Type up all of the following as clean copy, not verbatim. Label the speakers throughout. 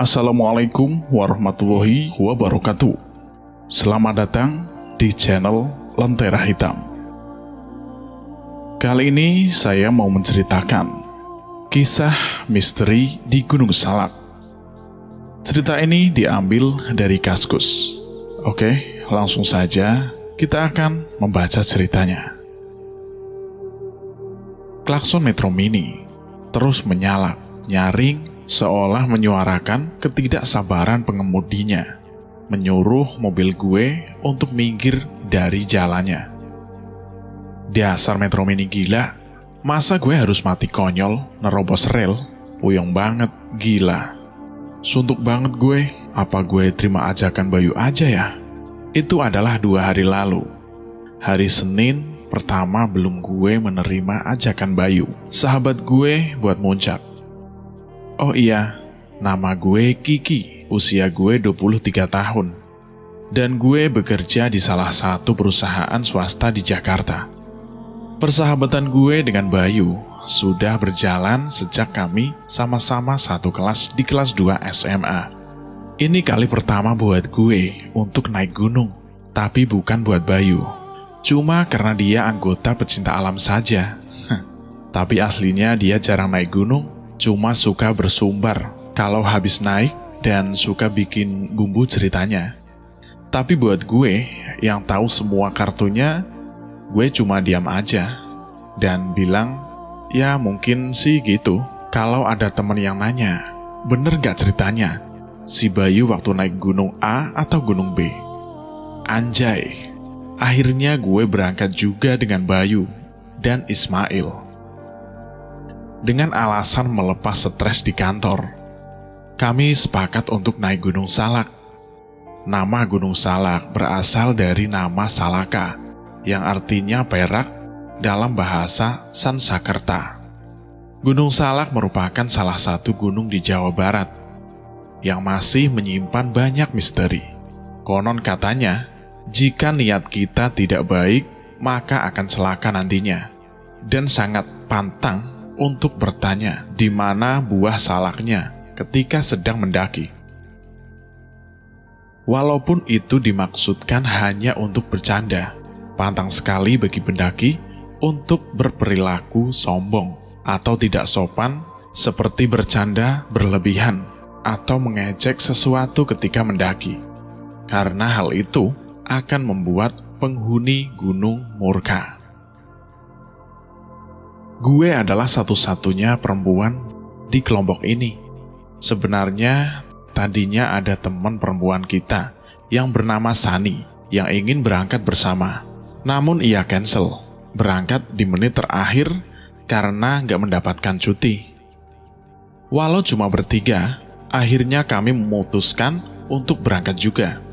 Speaker 1: Assalamualaikum warahmatullahi wabarakatuh. Selamat datang di channel Lentera Hitam. Kali ini saya mau menceritakan kisah misteri di Gunung Salak. Cerita ini diambil dari Kaskus. Oke, langsung saja kita akan membaca ceritanya. Klakson Metro Mini terus menyala, nyaring, seolah menyuarakan ketidaksabaran pengemudinya, menyuruh mobil gue untuk minggir dari jalannya. Dasar Metro Mini gila, masa gue harus mati konyol nerobos rel? Puyeng banget, gila. Suntuk banget gue, apa gue terima ajakan Bayu aja ya? Itu adalah 2 hari lalu. Hari Senin pertama belum gue menerima ajakan Bayu, sahabat gue, buat muncak. Oh iya, nama gue Kiki, usia gue 23 tahun. Dan gue bekerja di salah satu perusahaan swasta di Jakarta. Persahabatan gue dengan Bayu sudah berjalan sejak kami sama-sama satu kelas di kelas 2 SMA. Ini kali pertama buat gue untuk naik gunung, tapi bukan buat Bayu. Cuma karena dia anggota pecinta alam saja. Tapi aslinya dia jarang naik gunung, cuma suka bersumbar kalau habis naik dan suka bikin bumbu ceritanya. Tapi buat gue yang tahu semua kartunya, gue cuma diam aja dan bilang, ya mungkin sih gitu. Kalau ada temen yang nanya, bener gak ceritanya si Bayu waktu naik gunung A atau gunung B? Anjay, akhirnya gue berangkat juga dengan Bayu dan Ismail. Dengan alasan melepas stres di kantor, kami sepakat untuk naik Gunung Salak. Nama Gunung Salak berasal dari nama Salaka, yang artinya perak dalam bahasa Sansekerta. Gunung Salak merupakan salah satu gunung di Jawa Barat yang masih menyimpan banyak misteri. Konon katanya, jika niat kita tidak baik, maka akan celaka nantinya. Dan sangat pantang untuk bertanya di mana buah salaknya ketika sedang mendaki. Walaupun itu dimaksudkan hanya untuk bercanda, pantang sekali bagi pendaki untuk berperilaku sombong atau tidak sopan seperti bercanda berlebihan atau mengejek sesuatu ketika mendaki. Karena hal itu akan membuat penghuni gunung murka. Gue adalah satu-satunya perempuan di kelompok ini. Sebenarnya, tadinya ada teman perempuan kita yang bernama Sani yang ingin berangkat bersama. Namun ia cancel, berangkat di menit terakhir karena nggak mendapatkan cuti. Walau cuma bertiga, akhirnya kami memutuskan untuk berangkat juga.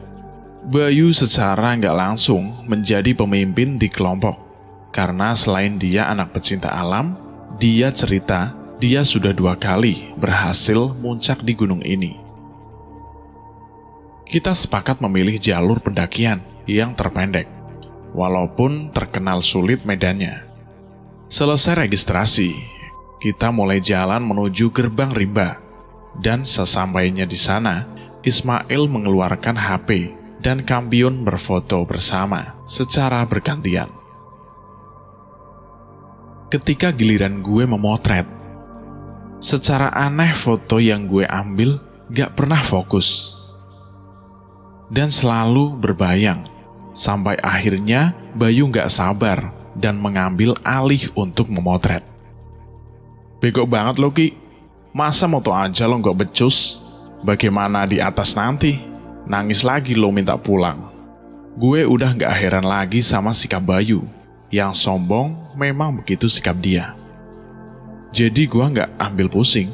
Speaker 1: Bayu secara nggak langsung menjadi pemimpin di kelompok. Karena selain dia anak pecinta alam, dia cerita dia sudah 2 kali berhasil muncak di gunung ini. Kita sepakat memilih jalur pendakian yang terpendek, walaupun terkenal sulit medannya. Selesai registrasi, kita mulai jalan menuju gerbang rimba. Dan sesampainya di sana, Ismail mengeluarkan HP dan Kampiun berfoto bersama secara bergantian. Ketika giliran gue memotret, secara aneh foto yang gue ambil gak pernah fokus. Dan selalu berbayang, sampai akhirnya Bayu gak sabar dan mengambil alih untuk memotret. Bego banget lo Ki, masa moto aja lo gak becus? Bagaimana di atas nanti? Nangis lagi lo minta pulang. Gue udah gak heran lagi sama sikap Bayu. Yang sombong memang begitu sikap dia. Jadi gue gak ambil pusing.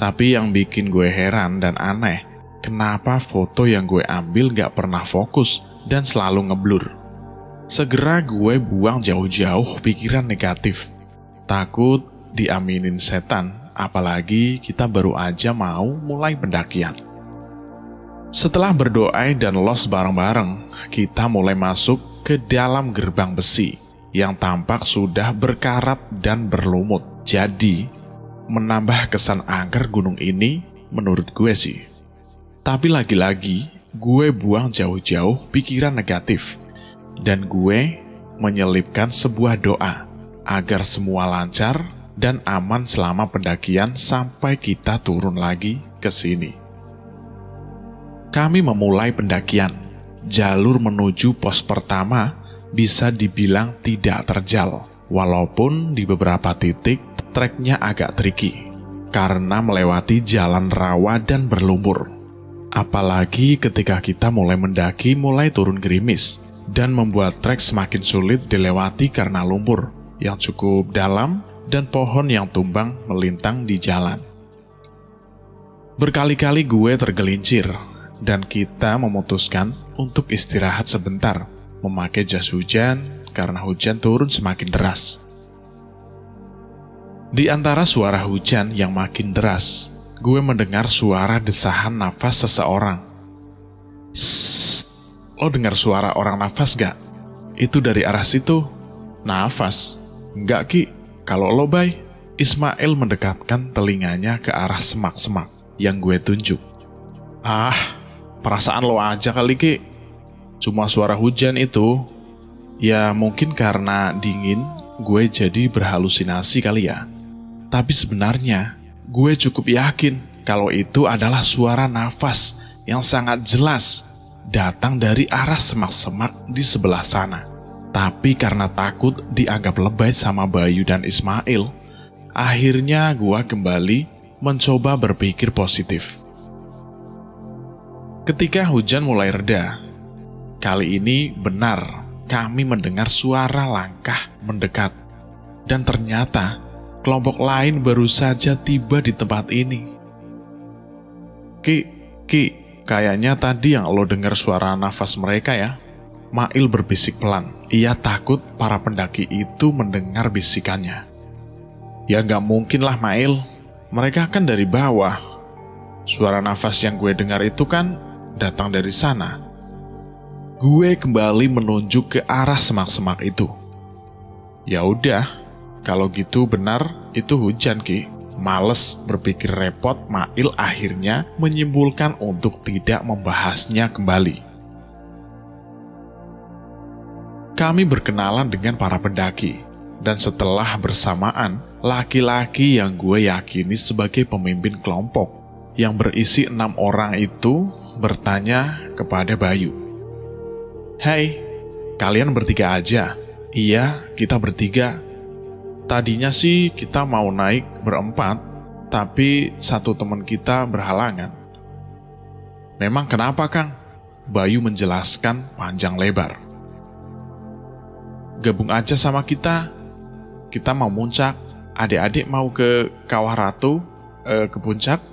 Speaker 1: Tapi yang bikin gue heran dan aneh, kenapa foto yang gue ambil gak pernah fokus dan selalu ngeblur. Segera gue buang jauh-jauh pikiran negatif. Takut diaminin setan, apalagi kita baru aja mau mulai pendakian. Setelah berdoa dan los bareng-bareng, kita mulai masuk ke dalam gerbang besi yang tampak sudah berkarat dan berlumut. Jadi, menambah kesan angker gunung ini menurut gue sih. Tapi lagi-lagi, gue buang jauh-jauh pikiran negatif. Dan gue menyelipkan sebuah doa agar semua lancar dan aman selama pendakian sampai kita turun lagi ke sini. Kami memulai pendakian. Jalur menuju pos pertama bisa dibilang tidak terjal, walaupun di beberapa titik treknya agak tricky karena melewati jalan rawa dan berlumpur. Apalagi ketika kita mulai mendaki mulai turun gerimis dan membuat trek semakin sulit dilewati karena lumpur yang cukup dalam dan pohon yang tumbang melintang di jalan. Berkali-kali gue tergelincir dan kita memutuskan untuk istirahat sebentar, memakai jas hujan karena hujan turun semakin deras. Di antara suara hujan yang makin deras, gue mendengar suara desahan nafas seseorang. Sssst, lo dengar suara orang nafas gak? Itu dari arah situ. Nafas? Enggak Ki, kalau lo bay. Ismail mendekatkan telinganya ke arah semak-semak yang gue tunjuk. Ah, perasaan lo aja kali Ki. Cuma suara hujan itu. Ya mungkin karena dingin, gue jadi berhalusinasi kali ya. Tapi sebenarnya, gue cukup yakin kalau itu adalah suara nafas yang sangat jelas datang dari arah semak-semak di sebelah sana. Tapi karena takut dianggap lebay sama Bayu dan Ismail, akhirnya gue kembali mencoba berpikir positif. Ketika hujan mulai reda, kali ini benar kami mendengar suara langkah mendekat. Dan ternyata kelompok lain baru saja tiba di tempat ini. Ki, kayaknya tadi yang lo dengar suara nafas mereka ya. Mail berbisik pelan. Ia takut para pendaki itu mendengar bisikannya. Ya nggak mungkin lah Mail. Mereka kan dari bawah. Suara nafas yang gue dengar itu kan datang dari sana. Gue kembali menunjuk ke arah semak-semak itu. Ya udah, kalau gitu benar itu hujan Ki. Males berpikir repot, Mail akhirnya menyimpulkan untuk tidak membahasnya kembali. Kami berkenalan dengan para pendaki, dan setelah bersamaan, laki-laki yang gue yakini sebagai pemimpin kelompok yang berisi 6 orang itu bertanya kepada Bayu. Hei, kalian bertiga aja? Iya, kita bertiga. Tadinya sih kita mau naik berempat, tapi satu teman kita berhalangan. Memang kenapa Kang? Bayu menjelaskan panjang lebar. Gabung aja sama kita. Kita mau muncak. Adik-adik mau ke Kawah Ratu, ke puncak.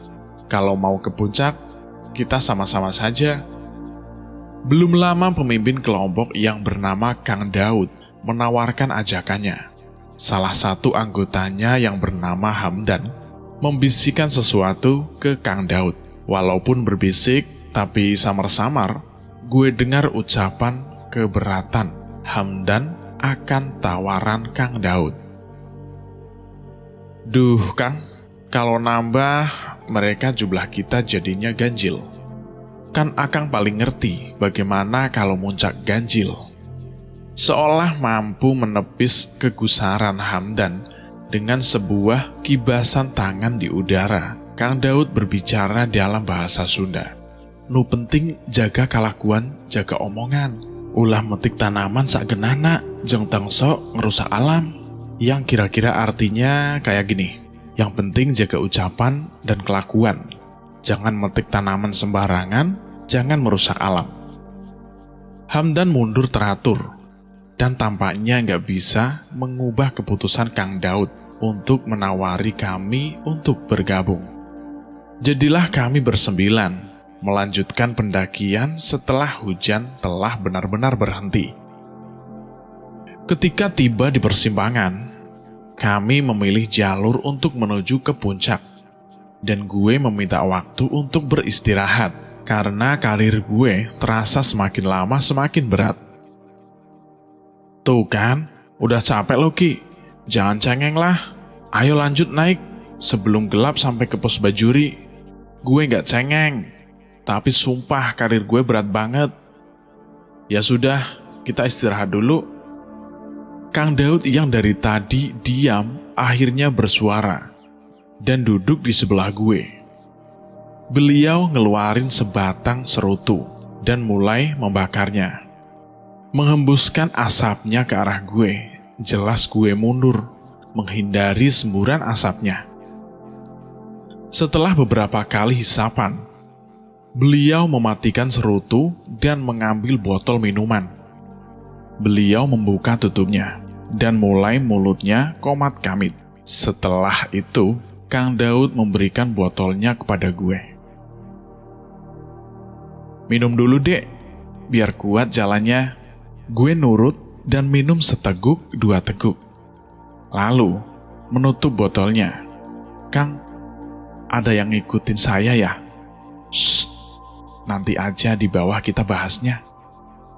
Speaker 1: Kalau mau ke puncak, kita sama-sama saja. Belum lama pemimpin kelompok yang bernama Kang Daud menawarkan ajakannya. Salah satu anggotanya yang bernama Hamdan membisikkan sesuatu ke Kang Daud. Walaupun berbisik, tapi samar-samar, gue dengar ucapan keberatan Hamdan akan tawaran Kang Daud. Duh Kang, kalau nambah mereka jumlah kita jadinya ganjil. Kan Akang paling ngerti bagaimana kalau muncak ganjil. Seolah mampu menepis kegusaran Hamdan dengan sebuah kibasan tangan di udara. Kang Daud berbicara dalam bahasa Sunda. Nu penting jaga kelakuan, jaga omongan. Ulah metik tanaman sagenana, jeung tangso ngerusak alam. Yang kira-kira artinya kayak gini. Yang penting jaga ucapan dan kelakuan. Jangan metik tanaman sembarangan, jangan merusak alam. Hamdan mundur teratur, dan tampaknya nggak bisa mengubah keputusan Kang Daud untuk menawari kami untuk bergabung. Jadilah kami bersembilan melanjutkan pendakian setelah hujan telah benar-benar berhenti. Ketika tiba di persimpangan, kami memilih jalur untuk menuju ke puncak, dan gue meminta waktu untuk beristirahat karena karir gue terasa semakin lama semakin berat. Tuh kan, udah capek lo Ki, jangan cengeng lah. Ayo lanjut naik, sebelum gelap sampai ke pos Bajuri. Gue gak cengeng. Tapi sumpah karir gue berat banget. Ya sudah, kita istirahat dulu. Kang Daud yang dari tadi diam akhirnya bersuara dan duduk di sebelah gue. Beliau ngeluarin sebatang serutu dan mulai membakarnya. Menghembuskan asapnya ke arah gue. Jelas gue mundur, menghindari semburan asapnya. Setelah beberapa kali hisapan, beliau mematikan serutu dan mengambil botol minuman. Beliau membuka tutupnya dan mulai mulutnya komat-kamit. Setelah itu, Kang Daud memberikan botolnya kepada gue. Minum dulu dek, biar kuat jalannya. Gue nurut dan minum seteguk 2 teguk. Lalu menutup botolnya. Kang, ada yang ngikutin saya ya? Shh, nanti aja di bawah kita bahasnya.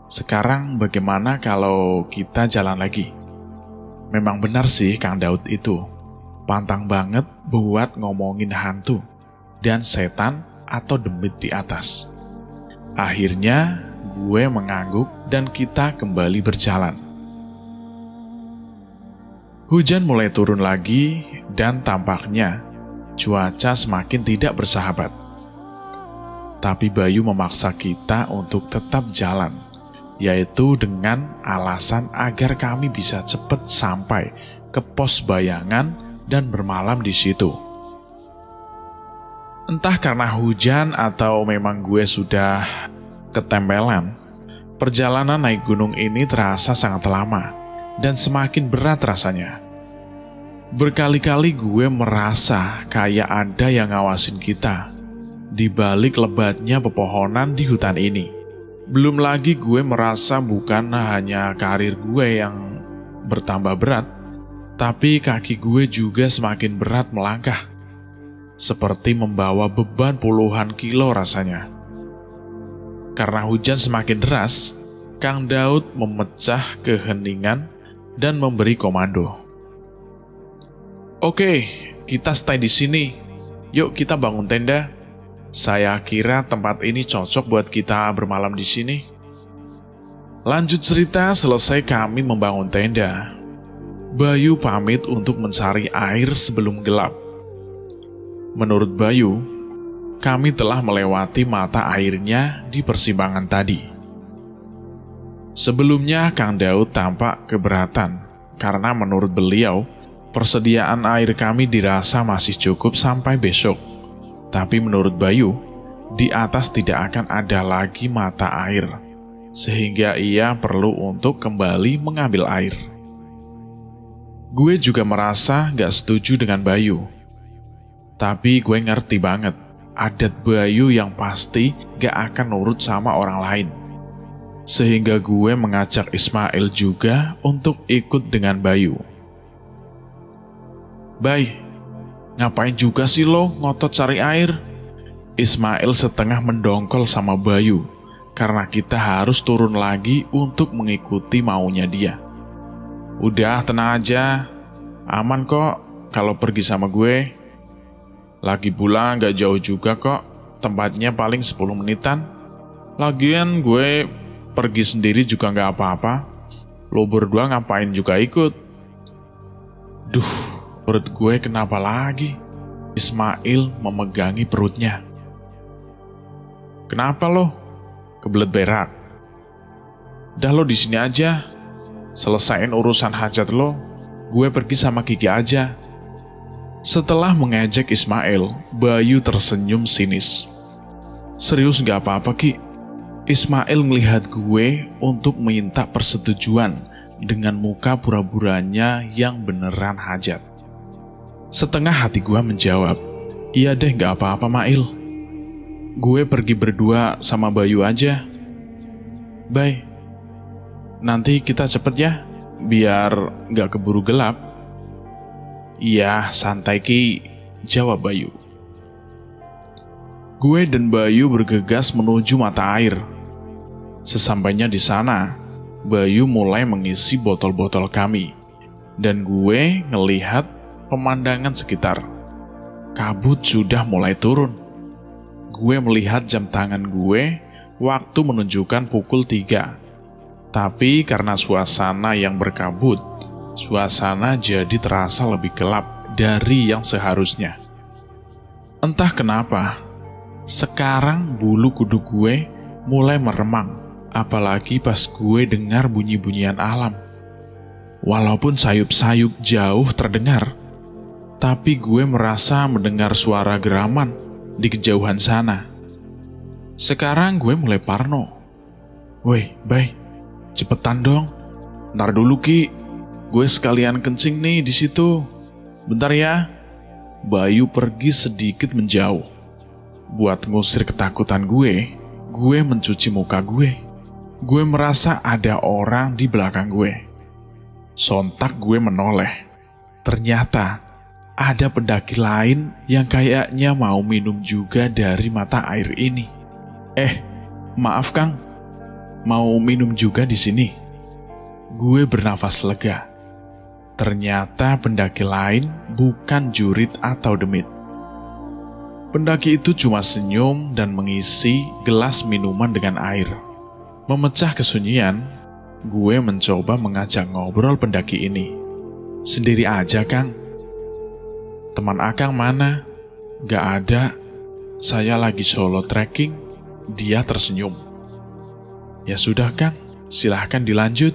Speaker 1: Sekarang bagaimana kalau kita jalan lagi? Memang benar sih Kang Daud itu. Pantang banget buat ngomongin hantu dan setan atau demit di atas. Akhirnya gue mengangguk dan kita kembali berjalan. Hujan mulai turun lagi dan tampaknya cuaca semakin tidak bersahabat. Tapi Bayu memaksa kita untuk tetap jalan, yaitu dengan alasan agar kami bisa cepat sampai ke pos bayangan dan bermalam di situ. Entah karena hujan atau memang gue sudah ketempelan, perjalanan naik gunung ini terasa sangat lama dan semakin berat rasanya. Berkali-kali gue merasa kayak ada yang ngawasin kita di balik lebatnya pepohonan di hutan ini. Belum lagi gue merasa bukan hanya karir gue yang bertambah berat, tapi kaki gue juga semakin berat melangkah. Seperti membawa beban puluhan kilo rasanya. Karena hujan semakin deras, Kang Daud memecah keheningan dan memberi komando. Oke, kita stay di sini. Yuk kita bangun tenda. Saya kira tempat ini cocok buat kita bermalam di sini. Lanjut cerita, selesai kami membangun tenda. Bayu pamit untuk mencari air sebelum gelap. Menurut Bayu, kami telah melewati mata airnya di persimpangan tadi. Sebelumnya Kang Daud tampak keberatan karena menurut beliau persediaan air kami dirasa masih cukup sampai besok. Tapi menurut Bayu, di atas tidak akan ada lagi mata air, sehingga ia perlu untuk kembali mengambil air. Gue juga merasa gak setuju dengan Bayu. Tapi gue ngerti banget, adat Bayu yang pasti gak akan nurut sama orang lain. Sehingga gue mengajak Ismail juga untuk ikut dengan Bayu. Bay, ngapain juga sih lo ngotot cari air? Ismail setengah mendongkol sama Bayu, karena kita harus turun lagi untuk mengikuti maunya dia. Udah tenang aja, aman kok kalau pergi sama gue. Lagi pula gak jauh juga kok, tempatnya paling 10 menitan. Lagian gue pergi sendiri juga gak apa-apa. Lo berdua ngapain juga ikut? Duh, perut gue kenapa lagi? Ismail memegangi perutnya. Kenapa lo? Kebelet berak? Dah lo di sini aja. Selesain urusan hajat lo. Gue pergi sama Kiki aja. Setelah mengejek Ismail, Bayu tersenyum sinis. Serius gak apa-apa Ki? Ismail melihat gue untuk minta persetujuan dengan muka pura-puranya yang beneran hajat. Setengah hati gue menjawab, iya deh gak apa-apa Mail. Gue pergi berdua sama Bayu aja. Bye. Nanti kita cepet ya, biar gak keburu gelap. Iya, santai Ki, jawab Bayu. Gue dan Bayu bergegas menuju mata air. Sesampainya di sana, Bayu mulai mengisi botol-botol kami, dan gue ngelihat pemandangan sekitar. Kabut sudah mulai turun. gue melihat jam tangan gue, waktu menunjukkan pukul 3. Tapi karena suasana yang berkabut, suasana jadi terasa lebih gelap dari yang seharusnya. Entah kenapa, sekarang bulu kuduk gue mulai meremang, apalagi pas gue dengar bunyi-bunyian alam. Walaupun sayup-sayup jauh terdengar, tapi gue merasa mendengar suara geraman di kejauhan sana. Sekarang gue mulai parno. Woi, Bay, cepetan dong. Ntar dulu, Ki. Gue sekalian kencing nih di situ. Bentar ya. Bayu pergi sedikit menjauh. Buat ngusir ketakutan gue mencuci muka gue. Gue merasa ada orang di belakang gue. Sontak gue menoleh. Ternyata ada pendaki lain yang kayaknya mau minum juga dari mata air ini. Maaf Kang, mau minum juga di sini. Gue bernafas lega. Ternyata pendaki lain bukan jurit atau demit. Pendaki itu cuma senyum dan mengisi gelas minuman dengan air. Memecah kesunyian, gue mencoba mengajak ngobrol pendaki ini. Sendiri aja, Kang. Teman Akang mana? Gak ada. Saya lagi solo trekking. Dia tersenyum. Ya sudah, Kang. Silahkan dilanjut.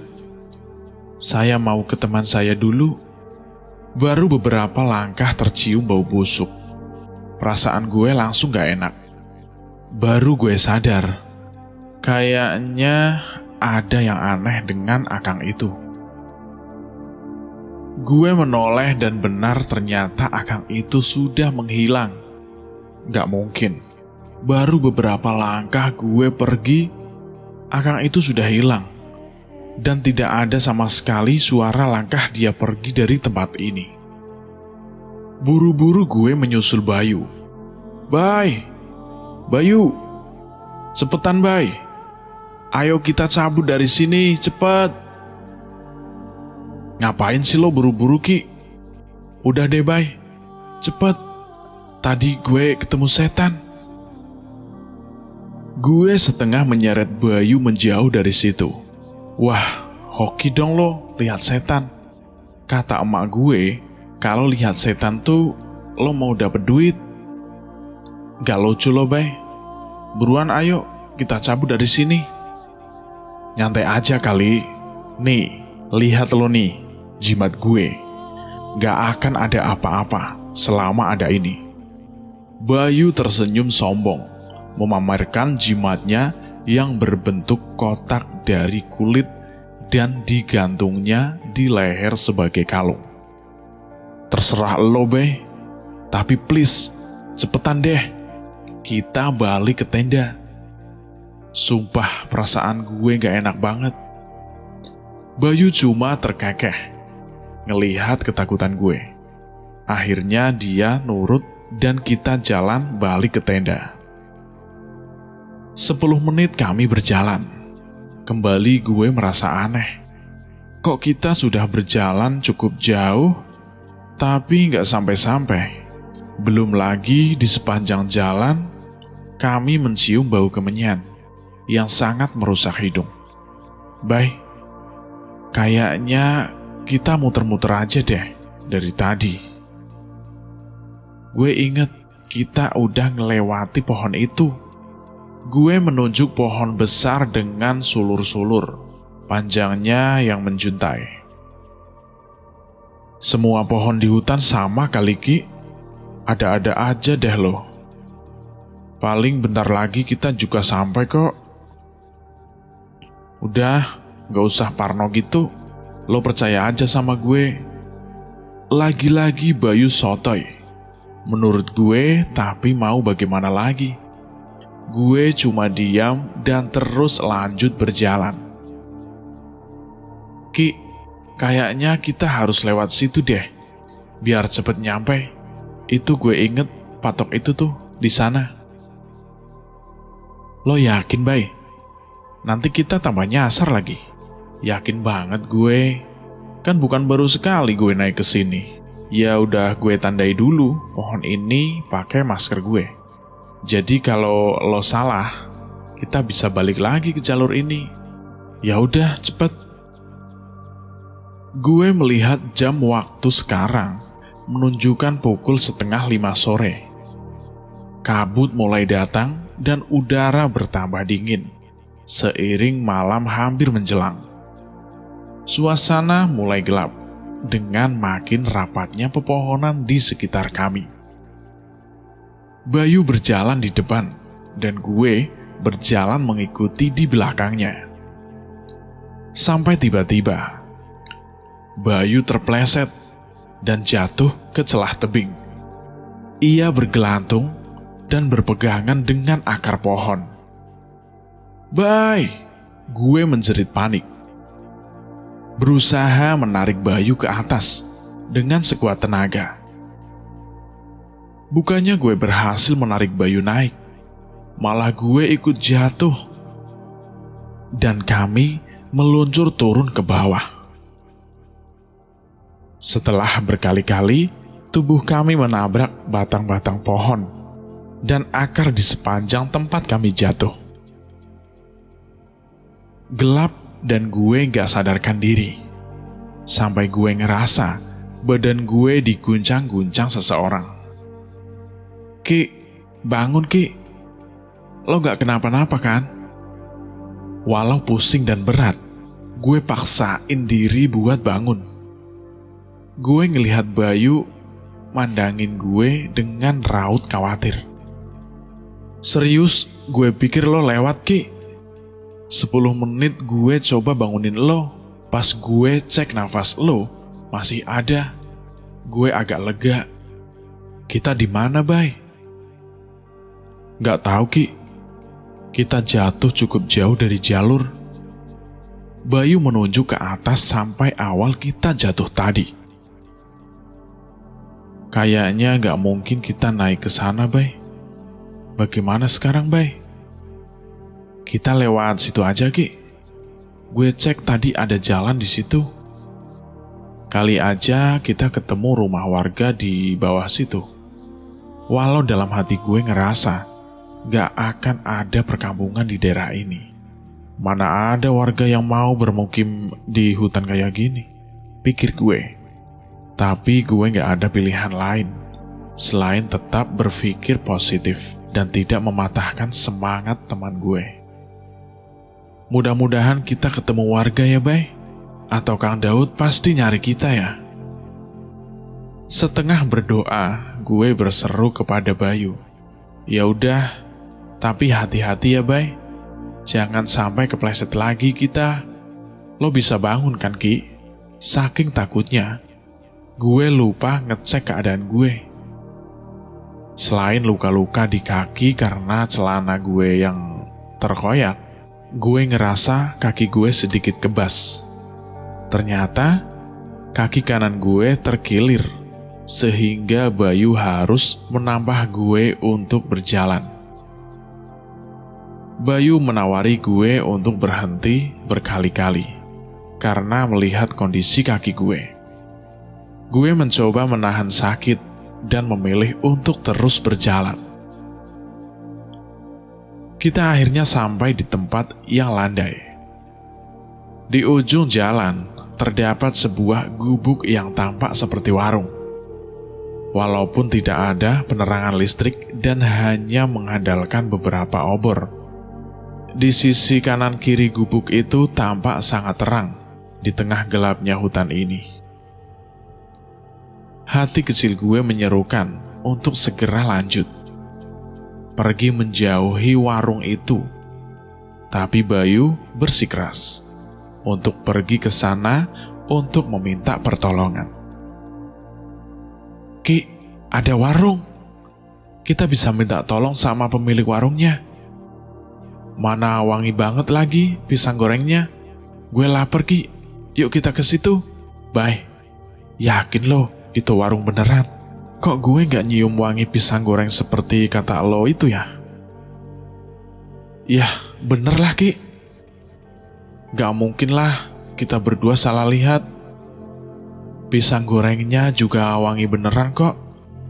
Speaker 1: Saya mau ke teman saya dulu. Baru beberapa langkah tercium bau busuk. Perasaan gue langsung gak enak. Baru gue sadar. Kayaknya ada yang aneh dengan Akang itu. Gue menoleh dan benar ternyata Akang itu sudah menghilang. Gak mungkin. Baru beberapa langkah gue pergi, Akang itu sudah hilang. Dan tidak ada sama sekali suara langkah dia pergi dari tempat ini. Buru-buru gue menyusul Bayu. Bay, Bayu, cepetan Bay. Ayo kita cabut dari sini, cepet. Ngapain sih lo buru-buru, Ki? Udah deh, Bay. Cepet. Tadi gue ketemu setan. Gue setengah menyeret Bayu menjauh dari situ. Wah, hoki dong lo lihat setan. Kata emak gue, kalau lihat setan tuh lo mau dapet duit. Gak lucu lo, Bay. Buruan ayo, kita cabut dari sini. Nyantai aja kali. Nih, lihat lo nih. Jimat gue. Gak akan ada apa-apa selama ada ini. Bayu tersenyum sombong, memamerkan jimatnya yang berbentuk kotak dari kulit dan digantungnya di leher sebagai kalung. Terserah lo, Be. Tapi please, cepetan deh. Kita balik ke tenda. Sumpah perasaan gue gak enak banget. Bayu cuma terkekeh ngelihat ketakutan gue. Akhirnya dia nurut dan kita jalan balik ke tenda. 10 menit kami berjalan. Kembali gue merasa aneh. Kok kita sudah berjalan cukup jauh, tapi gak sampai-sampai. Belum lagi di sepanjang jalan, kami mencium bau kemenyan yang sangat merusak hidung. Bay, kayaknya kita muter-muter aja deh dari tadi. Gue inget kita udah ngelewati pohon itu. Gue menunjuk pohon besar dengan sulur-sulur, panjangnya yang menjuntai. Semua pohon di hutan sama kali, Ki. Ada-ada aja deh lo. Paling bentar lagi kita juga sampai kok. Udah, gak usah parno gitu. Lo percaya aja sama gue. Lagi-lagi Bayu sotoy. Menurut gue, tapi mau bagaimana lagi? Gue cuma diam dan terus lanjut berjalan. Ki, kayaknya kita harus lewat situ deh. Biar cepet nyampe. Itu gue inget patok itu tuh di sana. Lo yakin, Bay? Nanti kita tambah nyasar lagi. Yakin banget gue. Kan bukan baru sekali gue naik ke sini. Ya udah gue tandai dulu pohon ini pakai masker gue. Jadi kalau lo salah, kita bisa balik lagi ke jalur ini. Ya udah, cepet. Gue melihat jam waktu sekarang menunjukkan pukul 4:30 sore. Kabut mulai datang dan udara bertambah dingin seiring malam hampir menjelang. Suasana mulai gelap dengan makin rapatnya pepohonan di sekitar kami. Bayu berjalan di depan dan gue berjalan mengikuti di belakangnya. Sampai tiba-tiba Bayu terpleset dan jatuh ke celah tebing. Ia bergelantung dan berpegangan dengan akar pohon. "Bay!" Gue menjerit panik. Berusaha menarik Bayu ke atas dengan sekuat tenaga. Bukannya gue berhasil menarik Bayu naik, malah gue ikut jatuh. Dan kami meluncur turun ke bawah. Setelah berkali-kali, tubuh kami menabrak batang-batang pohon dan akar di sepanjang tempat kami jatuh. Gelap dan gue gak sadarkan diri. Sampai gue ngerasa badan gue diguncang-guncang seseorang. "Ki, bangun Ki. Lo gak kenapa-napa kan?" Walau pusing dan berat, gue paksain diri buat bangun. Gue ngelihat Bayu mandangin gue dengan raut khawatir. "Serius, gue pikir lo lewat Ki. 10 menit gue coba bangunin lo. Pas gue cek nafas lo masih ada. Gue agak lega. Kita di mana, Bay?" "Gak tahu Ki. Kita jatuh cukup jauh dari jalur." Bayu menunjuk ke atas sampai awal kita jatuh tadi. "Kayaknya gak mungkin kita naik ke sana, Bay. Bagaimana sekarang, Bay?" "Kita lewat situ aja, Ki. Gue cek tadi ada jalan di situ. Kali aja kita ketemu rumah warga di bawah situ." Walau dalam hati gue ngerasa gak akan ada perkampungan di daerah ini. Mana ada warga yang mau bermukim di hutan kayak gini, pikir gue. Tapi gue gak ada pilihan lain selain tetap berpikir positif dan tidak mematahkan semangat teman gue. "Mudah-mudahan kita ketemu warga ya, Bay. Atau Kang Daud pasti nyari kita ya." Setengah berdoa, gue berseru kepada Bayu, "Ya udah, tapi hati-hati ya, Bay. Jangan sampai kepleset lagi kita. Lo bisa bangun kan, Ki?" Saking takutnya, gue lupa ngecek keadaan gue. Selain luka-luka di kaki karena celana gue yang terkoyak, gue ngerasa kaki gue sedikit kebas. Ternyata kaki kanan gue terkilir, sehingga Bayu harus menambah gue untuk berjalan. Bayu menawari gue untuk berhenti berkali-kali karena melihat kondisi kaki gue. Gue mencoba menahan sakit dan memilih untuk terus berjalan. Kita akhirnya sampai di tempat yang landai. Di ujung jalan terdapat sebuah gubuk yang tampak seperti warung. Walaupun tidak ada penerangan listrik dan hanya mengandalkan beberapa obor. Di sisi kanan kiri gubuk itu tampak sangat terang di tengah gelapnya hutan ini. Hati kecil gue menyerukan untuk segera lanjut, pergi menjauhi warung itu. Tapi Bayu bersikeras untuk pergi ke sana untuk meminta pertolongan. "Ki, ada warung. Kita bisa minta tolong sama pemilik warungnya. Mana wangi banget lagi pisang gorengnya. Gue lapar, Ki. Yuk kita ke situ." "Bay, yakin lo itu warung beneran? Kok gue gak nyium wangi pisang goreng seperti kata lo itu ya?" "Yah, bener lah, Ki. Gak mungkin lah kita berdua salah lihat. Pisang gorengnya juga wangi beneran kok.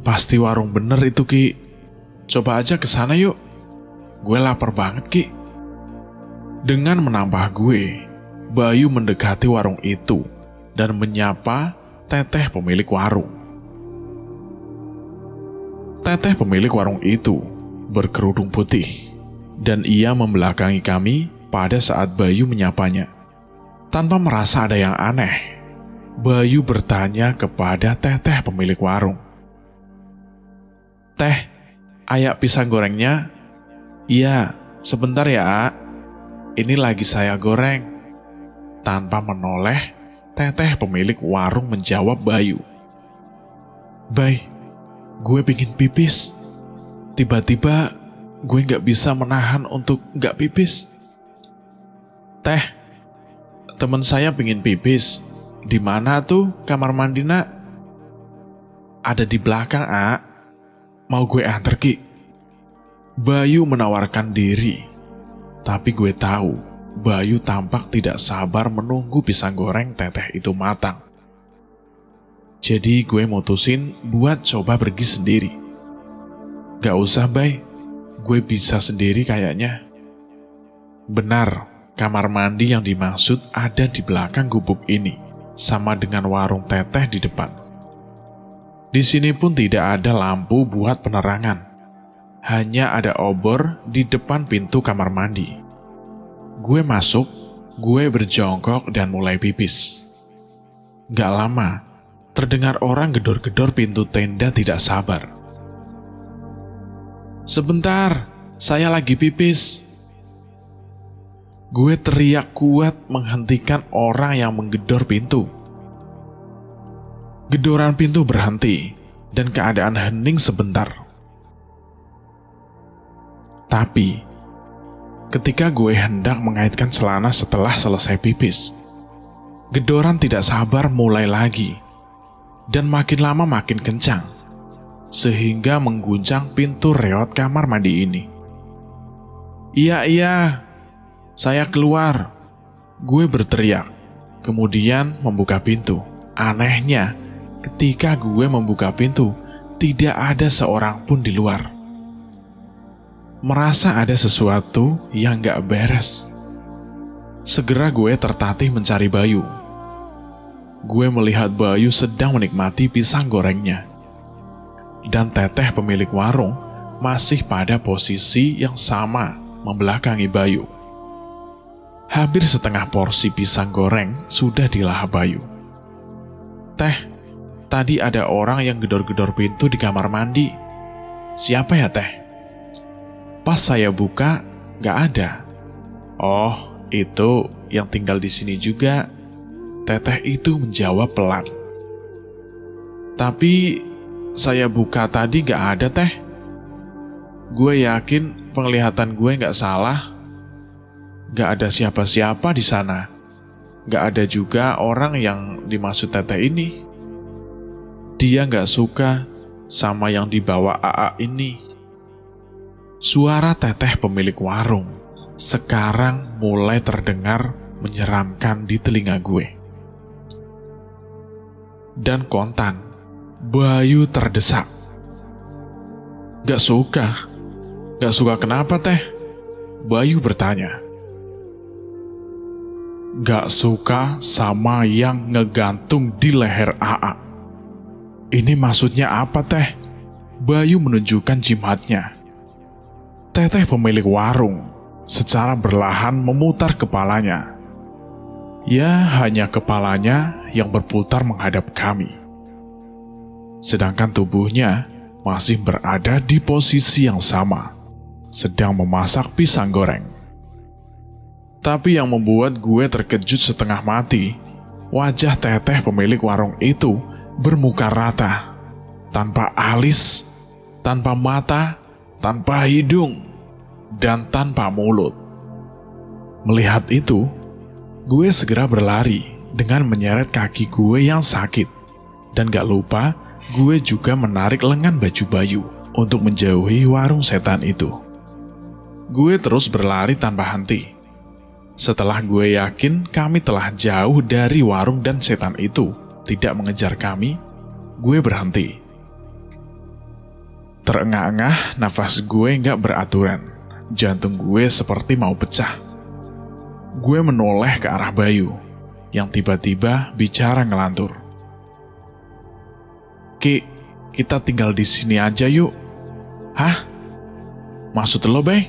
Speaker 1: Pasti warung bener itu, Ki." Coba aja ke sana yuk. Gue lapar banget, Ki. Dengan menambah gue, Bayu mendekati warung itu dan menyapa Teteh pemilik warung. Teteh pemilik warung itu berkerudung putih, dan ia membelakangi kami pada saat Bayu menyapanya. Tanpa merasa ada yang aneh, Bayu bertanya kepada Teteh pemilik warung. "Teh, ayak pisang gorengnya?" "Iya, sebentar ya, A. Ini lagi saya goreng." Tanpa menoleh, Teteh pemilik warung menjawab Bayu. "Bay, gue pingin pipis. Tiba-tiba gue gak bisa menahan untuk gak pipis." "Teh, temen saya pingin pipis. Di mana tuh kamar mandi, Nak?" "Ada di belakang, A. Mau gue anter, Ki?" Bayu menawarkan diri, tapi gue tahu Bayu tampak tidak sabar menunggu pisang goreng Teteh itu matang. Jadi gue mutusin buat coba pergi sendiri. "Gak usah, Bay. Gue bisa sendiri kayaknya." Benar, kamar mandi yang dimaksud ada di belakang gubuk ini, sama dengan warung Teteh di depan. Di sini pun tidak ada lampu buat penerangan. Hanya ada obor di depan pintu kamar mandi. Gue masuk, gue berjongkok dan mulai pipis. Gak lama, terdengar orang gedor-gedor pintu tenda tidak sabar. "Sebentar, saya lagi pipis." Gue teriak kuat menghentikan orang yang menggedor pintu. Gedoran pintu berhenti dan keadaan hening sebentar. Tapi, ketika gue hendak mengaitkan celana setelah selesai pipis, gedoran tidak sabar mulai lagi, dan makin lama makin kencang, sehingga mengguncang pintu reot kamar mandi ini. Iya, saya keluar," gue berteriak, kemudian membuka pintu. Anehnya, ketika gue membuka pintu, tidak ada seorang pun di luar. Merasa ada sesuatu yang gak beres. Segera gue tertatih mencari Bayu. Gue melihat Bayu sedang menikmati pisang gorengnya, dan Teteh pemilik warung masih pada posisi yang sama membelakangi Bayu. Hampir setengah porsi pisang goreng sudah dilahap Bayu. "Teh, tadi ada orang yang gedor-gedor pintu di kamar mandi. Siapa ya, Teh?" Pas saya buka, gak ada. "Oh, itu yang tinggal di sini juga," Teteh itu menjawab pelan. "Tapi saya buka tadi gak ada, Teh. Gue yakin penglihatan gue gak salah. Gak ada siapa-siapa di sana. Gak ada juga orang yang dimaksud Teteh ini. Dia gak suka sama yang dibawa AA ini." Suara Teteh pemilik warung sekarang mulai terdengar menyeramkan di telinga gue. Dan kontan, Bayu terdesak. "Gak suka? Gak suka kenapa, Teh?" Bayu bertanya. "Gak suka sama yang ngegantung di leher AA." "Ini maksudnya apa, Teh?" Bayu menunjukkan jimatnya. Teteh pemilik warung secara berlahan memutar kepalanya. Ya, hanya kepalanya yang berputar menghadap kami. Sedangkan tubuhnya masih berada di posisi yang sama, sedang memasak pisang goreng. Tapi yang membuat gue terkejut setengah mati, wajah Teteh pemilik warung itu bermuka rata, tanpa alis, tanpa mata, tanpa hidung, dan tanpa mulut. Melihat itu, gue segera berlari dengan menyeret kaki gue yang sakit, dan gak lupa gue juga menarik lengan baju Bayu untuk menjauhi warung setan itu. Gue terus berlari tanpa henti. Setelah gue yakin kami telah jauh dari warung dan setan itu tidak mengejar kami, gue berhenti. Terengah-engah, nafas gue gak beraturan. Jantung gue seperti mau pecah. Gue menoleh ke arah Bayu, yang tiba-tiba bicara ngelantur. "Ki, kita tinggal di sini aja yuk." "Hah? Maksud lo, Bay?"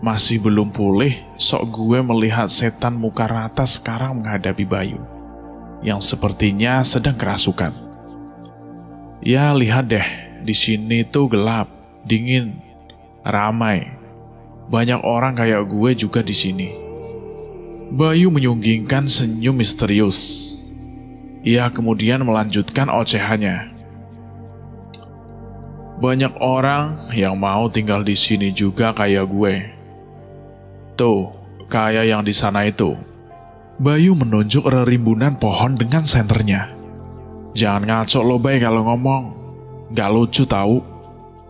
Speaker 1: Masih belum pulih, sok gue melihat setan muka rata sekarang menghadapi Bayu, yang sepertinya sedang kerasukan. "Ya, lihat deh, di sini tuh gelap, dingin, ramai. Banyak orang kayak gue juga di sini." Bayu menyunggingkan senyum misterius. Ia kemudian melanjutkan ocehannya. "Banyak orang yang mau tinggal di sini juga kayak gue. Tuh, kayak yang di sana itu." Bayu menunjuk rerimbunan pohon dengan senternya. "Jangan ngaco lo, Bay, kalau ngomong. Gak lucu tahu.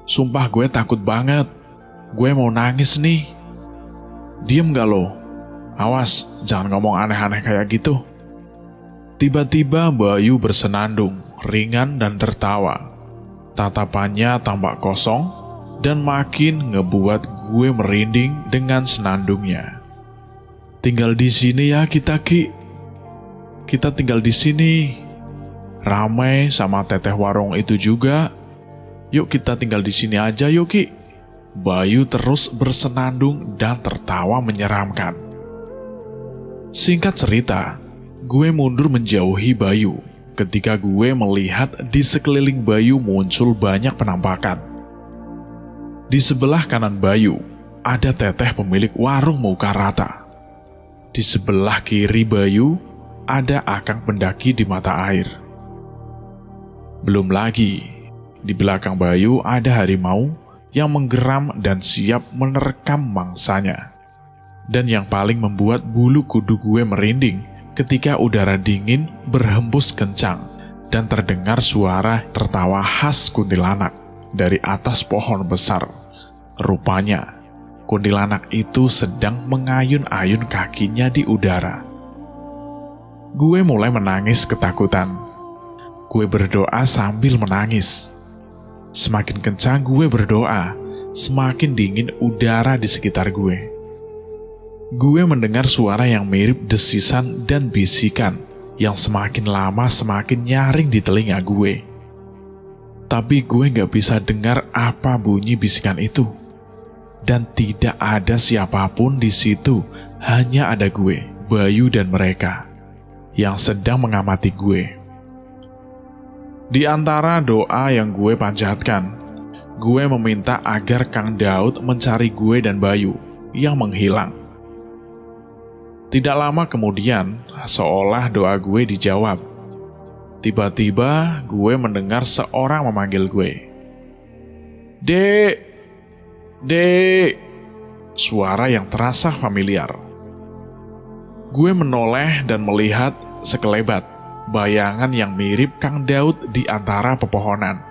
Speaker 1: Sumpah gue takut banget. Gue mau nangis nih." "Diem gak lo? Awas, jangan ngomong aneh-aneh kayak gitu." Tiba-tiba Bayu bersenandung, ringan dan tertawa. Tatapannya tampak kosong dan makin ngebuat gue merinding dengan senandungnya. "Tinggal di sini ya kita, Ki. Kita tinggal di sini. Ramai sama teteh warung itu juga. Yuk kita tinggal di sini aja yuk, Ki." Bayu terus bersenandung dan tertawa menyeramkan. Singkat cerita, gue mundur menjauhi Bayu ketika gue melihat di sekeliling Bayu muncul banyak penampakan. Di sebelah kanan Bayu, ada teteh pemilik warung muka rata. Di sebelah kiri Bayu, ada akang pendaki di mata air. Belum lagi, di belakang Bayu ada harimau yang menggeram dan siap menerkam mangsanya. Dan yang paling membuat bulu kuduk gue merinding ketika udara dingin berhembus kencang dan terdengar suara tertawa khas kuntilanak dari atas pohon besar. Rupanya, kuntilanak itu sedang mengayun-ayun kakinya di udara. Gue mulai menangis ketakutan. Gue berdoa sambil menangis. Semakin kencang gue berdoa, semakin dingin udara di sekitar gue. Gue mendengar suara yang mirip desisan dan bisikan yang semakin lama semakin nyaring di telinga gue. Tapi gue gak bisa dengar apa bunyi bisikan itu. Dan tidak ada siapapun di situ, hanya ada gue, Bayu dan mereka yang sedang mengamati gue. Di antara doa yang gue panjatkan, gue meminta agar Kang Daud mencari gue dan Bayu yang menghilang. Tidak lama kemudian, seolah doa gue dijawab. Tiba-tiba gue mendengar seorang memanggil gue. "Dek, Dek." Suara yang terasa familiar. Gue menoleh dan melihat sekelebat bayangan yang mirip Kang Daud di antara pepohonan.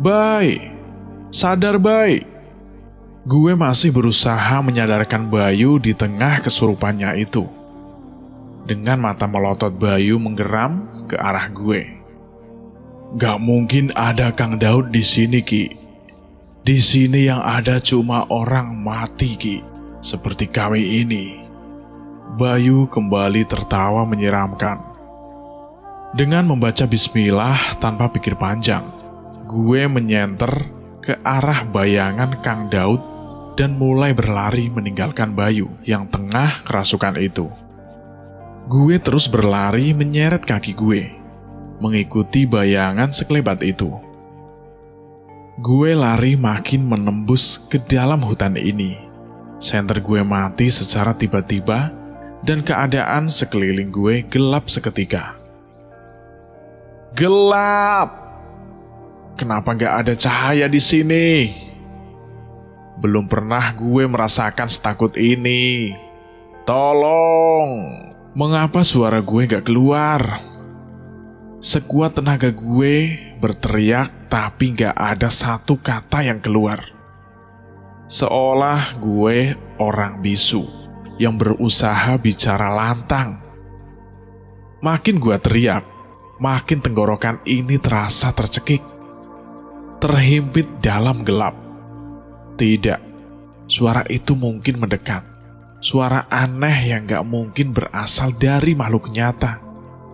Speaker 1: "Bay, sadar Bay." Gue masih berusaha menyadarkan Bayu di tengah kesurupannya itu. Dengan mata melotot Bayu menggeram ke arah gue. "Gak mungkin ada Kang Daud di sini, Ki. Di sini yang ada cuma orang mati, Ki. Seperti kami ini." Bayu kembali tertawa menyeramkan. Dengan membaca bismillah tanpa pikir panjang, gue menyenter ke arah bayangan Kang Daud dan mulai berlari meninggalkan Bayu yang tengah kerasukan itu. Gue terus berlari menyeret kaki gue, mengikuti bayangan sekelebat itu. Gue lari makin menembus ke dalam hutan ini. Senter gue mati secara tiba-tiba dan keadaan sekeliling gue gelap seketika. Gelap! Kenapa gak ada cahaya di sini? Belum pernah gue merasakan setakut ini. Tolong! Mengapa suara gue gak keluar? Sekuat tenaga gue berteriak, tapi gak ada satu kata yang keluar. Seolah gue orang bisu yang berusaha bicara lantang. Makin gue teriak, makin tenggorokan ini terasa tercekik. terhimpit dalam gelap. Tidak, suara itu mungkin mendekat. Suara aneh yang gak mungkin berasal dari makhluk nyata.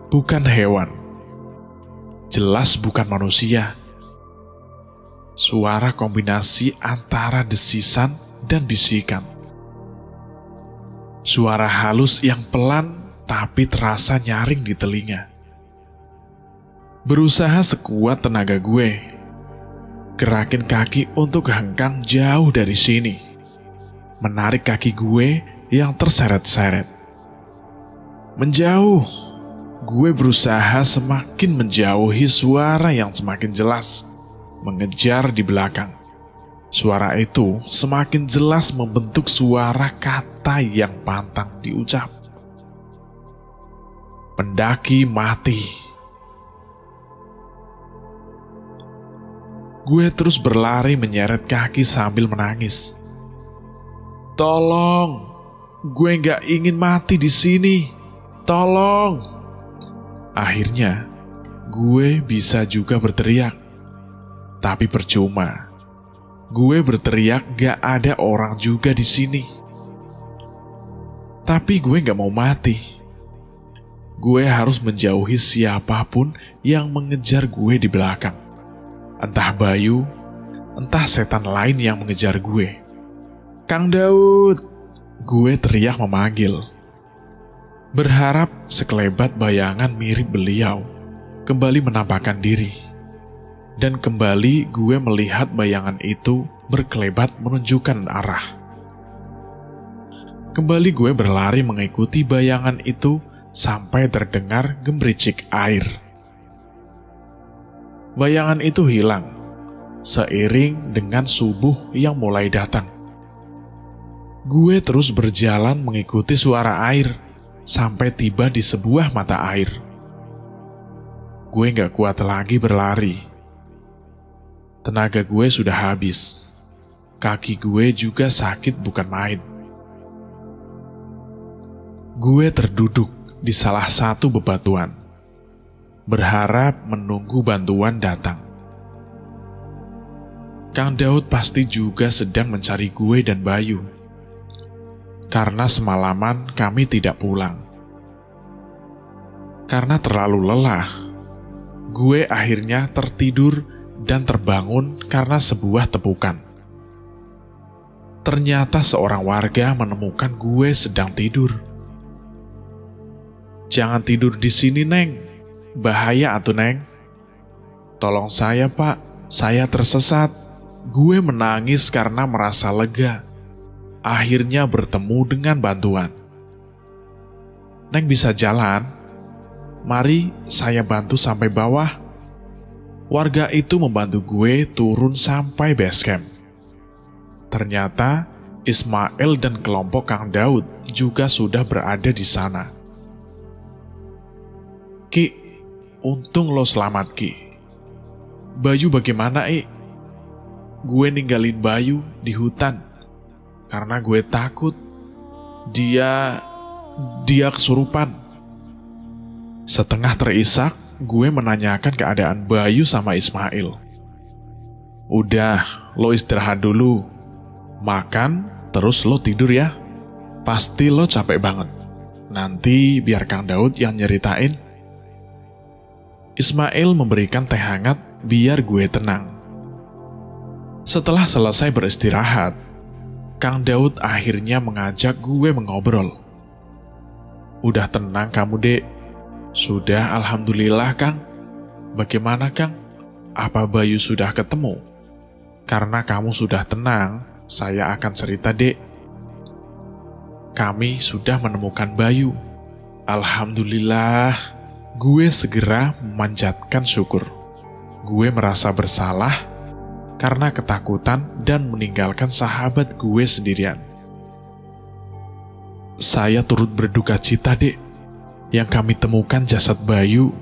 Speaker 1: Bukan hewan. Jelas bukan manusia. Suara kombinasi antara desisan dan bisikan. Suara halus yang pelan tapi terasa nyaring di telinga. Berusaha sekuat tenaga gue, gerakin kaki untuk hengkang jauh dari sini. Menarik kaki gue yang terseret-seret. Menjauh. Gue berusaha semakin menjauhi suara yang semakin jelas, mengejar di belakang. Suara itu semakin jelas membentuk suara kata yang pantang diucap. Pendaki mati. Gue terus berlari menyeret kaki sambil menangis. Tolong, gue gak ingin mati di sini. Tolong. Akhirnya, gue bisa juga berteriak. Tapi percuma. Gue berteriak gak ada orang juga di sini. Tapi gue gak mau mati. Gue harus menjauhi siapapun yang mengejar gue di belakang. Entah Bayu, entah setan lain yang mengejar gue. Kang Daud, gue teriak memanggil. Berharap sekelebat bayangan mirip beliau kembali menampakkan diri. Dan kembali gue melihat bayangan itu berkelebat menunjukkan arah. Kembali gue berlari mengikuti bayangan itu sampai terdengar gemericik air. Bayangan itu hilang seiring dengan subuh yang mulai datang. Gue terus berjalan mengikuti suara air sampai tiba di sebuah mata air. Gue gak kuat lagi berlari. Tenaga gue sudah habis. Kaki gue juga sakit bukan main. Gue terduduk di salah satu bebatuan, berharap menunggu bantuan datang. Kang Daud pasti juga sedang mencari gue dan Bayu. Karena semalaman kami tidak pulang. Karena terlalu lelah, gue akhirnya tertidur dan terbangun karena sebuah tepukan. Ternyata seorang warga menemukan gue sedang tidur. Jangan tidur di sini, Neng. Bahaya atuh, Neng. Tolong saya, Pak. Saya tersesat. Gue menangis karena merasa lega. Akhirnya bertemu dengan bantuan. Neng bisa jalan? Mari saya bantu sampai bawah. Warga itu membantu gue turun sampai base camp. Ternyata Ismail dan kelompok Kang Daud juga sudah berada di sana. Ki, untung lo selamat, Ki. Bayu bagaimana, Gue ninggalin Bayu di hutan karena gue takut dia kesurupan. Setengah terisak, gue menanyakan keadaan Bayu sama Ismail. Udah, lo istirahat dulu. Makan, terus lo tidur ya. Pasti lo capek banget. Nanti biar Kang Daud yang nyeritain. Ismail memberikan teh hangat biar gue tenang. Setelah selesai beristirahat, Kang Daud akhirnya mengajak gue mengobrol. Udah tenang kamu, Dek? Sudah, alhamdulillah, Kang. Bagaimana, Kang? Apa Bayu sudah ketemu? Karena kamu sudah tenang, saya akan cerita, Dek. Kami sudah menemukan Bayu. Alhamdulillah. Gue segera memanjatkan syukur. Gue merasa bersalah karena ketakutan dan meninggalkan sahabat gue sendirian. Saya turut berduka cita, Dek, yang kami temukan jasad Bayu.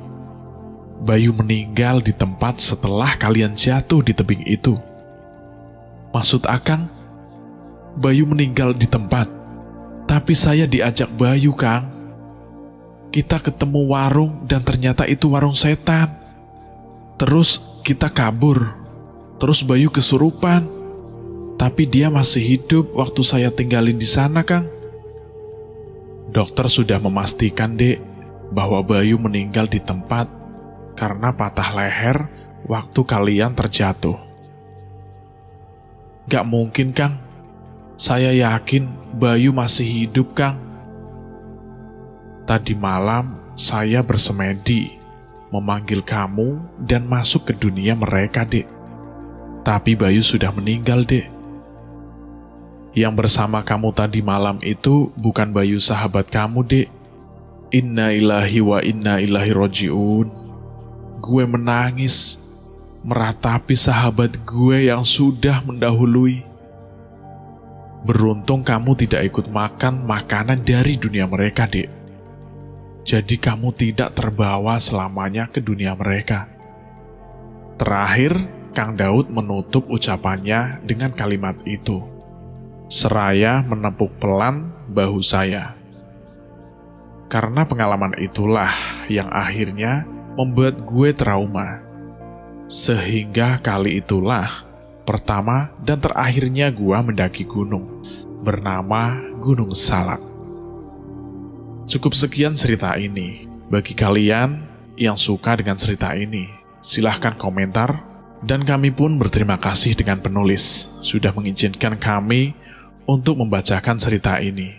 Speaker 1: Bayu meninggal di tempat setelah kalian jatuh di tebing itu. Maksud Akang, Bayu meninggal di tempat, tapi saya diajak Bayu, Kang. Kita ketemu warung dan ternyata itu warung setan. Terus kita kabur. Terus Bayu kesurupan. Tapi dia masih hidup waktu saya tinggalin di sana, Kang. Dokter sudah memastikan, Dek, bahwa Bayu meninggal di tempat karena patah leher waktu kalian terjatuh. Gak mungkin, Kang. Saya yakin Bayu masih hidup, Kang. Tadi malam saya bersemedi memanggil kamu dan masuk ke dunia mereka, Dek. Tapi Bayu sudah meninggal, Dek. Yang bersama kamu tadi malam itu bukan Bayu sahabat kamu, Dek. Inna ilahi wa inna ilahi roji'un. Gue menangis meratapi sahabat gue yang sudah mendahului. Beruntung kamu tidak ikut makan makanan dari dunia mereka, Dek. Jadi kamu tidak terbawa selamanya ke dunia mereka. Terakhir, Kang Daud menutup ucapannya dengan kalimat itu, seraya menepuk pelan bahu saya. Karena pengalaman itulah yang akhirnya membuat gue trauma. Sehingga kali itulah pertama dan terakhirnya gue mendaki gunung bernama Gunung Salak. Cukup sekian cerita ini. Bagi kalian yang suka dengan cerita ini, silahkan komentar. Dan kami pun berterima kasih dengan penulis sudah mengizinkan kami untuk membacakan cerita ini.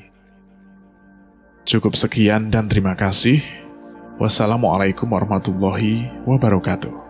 Speaker 1: Cukup sekian dan terima kasih. Wassalamualaikum warahmatullahi wabarakatuh.